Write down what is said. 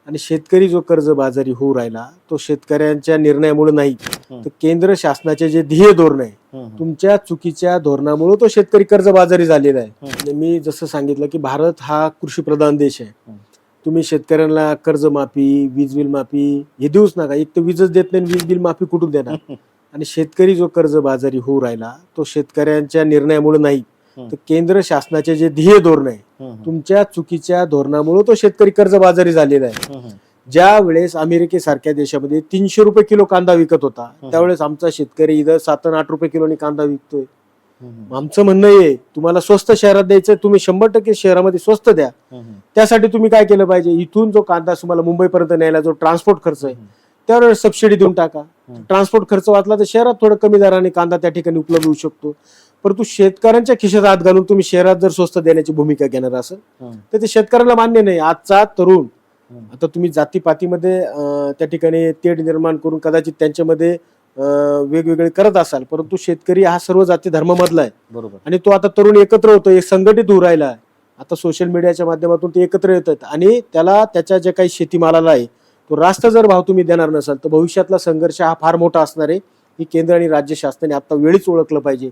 आणि शेतकरी जो कर्जबाजारी होऊ राहिला तो शेतकऱ्यांच्या निर्णयामुळे नाही, तर केंद्र शासनाचे जे ध्येय धोरण आहे तुमच्या चुकीच्या धोरणामुळे तो शेतकरी कर्जबाजारी झालेला आहे. आणि मी जसं सांगितलं की भारत हा कृषी प्रधान देश आहे. तुम्ही शेतकऱ्यांना कर्जमाफी, वीज बिल माफी हे देऊच नका. एक तर वीजच देत नाही, वीज बिल माफी कुठून देणार? आणि शेतकरी जो कर्जबाजारी होऊ राहिला तो शेतकऱ्यांच्या निर्णयामुळे नाही, तर केंद्र शासनाचे जे ध्येय धोरण आहे तुमच्या चुकीच्या धोरणामुळे तो शेतकरी कर्जबाजारी झालेला आहे. ज्या वेळेस अमेरिकेसारख्या देशामध्ये 300 रुपये किलो कांदा विकत होता, त्यावेळेस आमचा शेतकरी इथं 7 आणि 8 रुपये किलोनी कांदा विकतोय. आमचं म्हणणं आहे तुम्हाला स्वस्त शहरात द्यायचं, तुम्ही 100% शहरामध्ये स्वस्त द्या. त्यासाठी तुम्ही काय केलं पाहिजे, इथून जो कांदा तुम्हाला मुंबईपर्यंत न्यायला जो ट्रान्सपोर्ट खर्च आहे त्यावर सबसिडी देऊन टाका. ट्रान्सपोर्ट खर्च वाचला तर शहरात थोडं कमी दराने कांदा त्या ठिकाणी उपलब्ध होऊ शकतो. परंतु शेतकऱ्यांच्या खिशात हात घालून तुम्ही शहरात जर स्वस्त देण्याची भूमिका घेणार असेल तर ते शेतकऱ्याला मान्य नाही. आजचा तरुण आता तुम्ही जातीपातीमध्ये त्या ठिकाणी तेढ निर्माण करून कदाचित त्यांच्यामध्ये वेगवेगळे करत असाल, परंतु शेतकरी हा सर्व जाती धर्मामधला आहे. बरोबर. आणि तो आता तरुण एकत्र होतो, एक संघटित होऊ राहिला आहे. आता सोशल मीडियाच्या माध्यमातून ते एकत्र येतात आणि त्याला त्याच्या जे काही शेतीमालाला आहे तो रास्त जर भाव तुम्ही देणार नसाल तर भविष्यातला संघर्ष हा फार मोठा असणार आहे. ही केंद्र आणि राज्य शासनाने आता वेळीच ओळखलं पाहिजे.